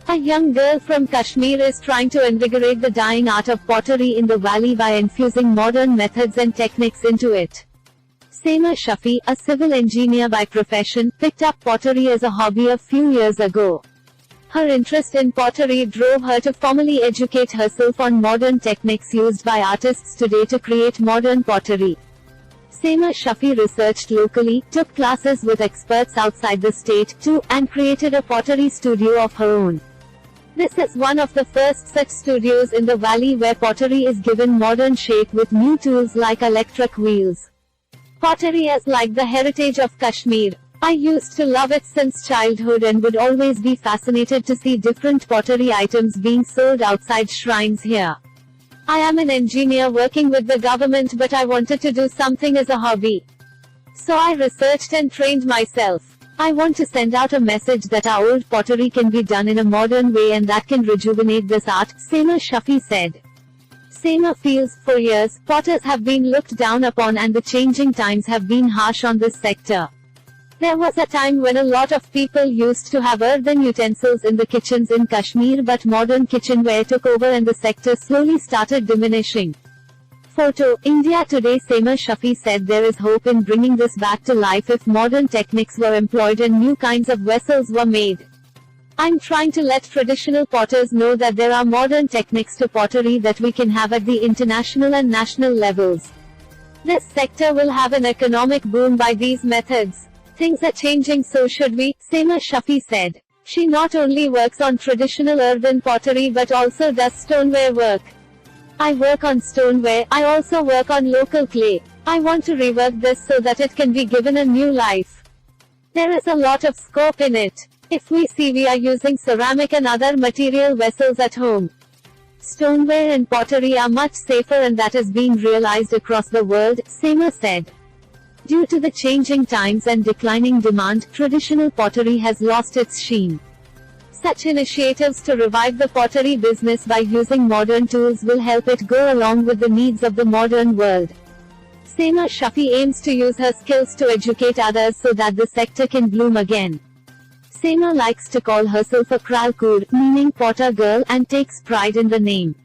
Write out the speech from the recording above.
A young girl from Kashmir is trying to invigorate the dying art of pottery in the valley by infusing modern methods and techniques into it. Seema Shafi, a civil engineer by profession, picked up pottery as a hobby a few years ago. Her interest in pottery drove her to formally educate herself on modern techniques used by artists today to create modern pottery. Seema Shafi researched locally, took classes with experts outside the state, too, and created a pottery studio of her own. This is one of the first such studios in the valley where pottery is given modern shape with new tools like electric wheels. Pottery is like the heritage of Kashmir. I used to love it since childhood and would always be fascinated to see different pottery items being sold outside shrines here. I am an engineer working with the government, but I wanted to do something as a hobby. So I researched and trained myself. I want to send out a message that our old pottery can be done in a modern way and that can rejuvenate this art, Seema Shafi said. Seema feels, for years, potters have been looked down upon and the changing times have been harsh on this sector. There was a time when a lot of people used to have earthen utensils in the kitchens in Kashmir, but modern kitchenware took over and the sector slowly started diminishing. Photo, India Today. Seema Shafi said there is hope in bringing this back to life if modern techniques were employed and new kinds of vessels were made. I'm trying to let traditional potters know that there are modern techniques to pottery that we can have at the international and national levels. This sector will have an economic boom by these methods. Things are changing, so should we, Seema Shafi said. She not only works on traditional earthen pottery but also does stoneware work. I work on stoneware, I also work on local clay. I want to rework this so that it can be given a new life. There is a lot of scope in it. If we see we are using ceramic and other material vessels at home. Stoneware and pottery are much safer and that is being realized across the world, Seema said. Due to the changing times and declining demand, traditional pottery has lost its sheen. Such initiatives to revive the pottery business by using modern tools will help it go along with the needs of the modern world. Seema Shafi aims to use her skills to educate others so that the sector can bloom again. Seema likes to call herself a Kralkur, meaning potter girl, and takes pride in the name.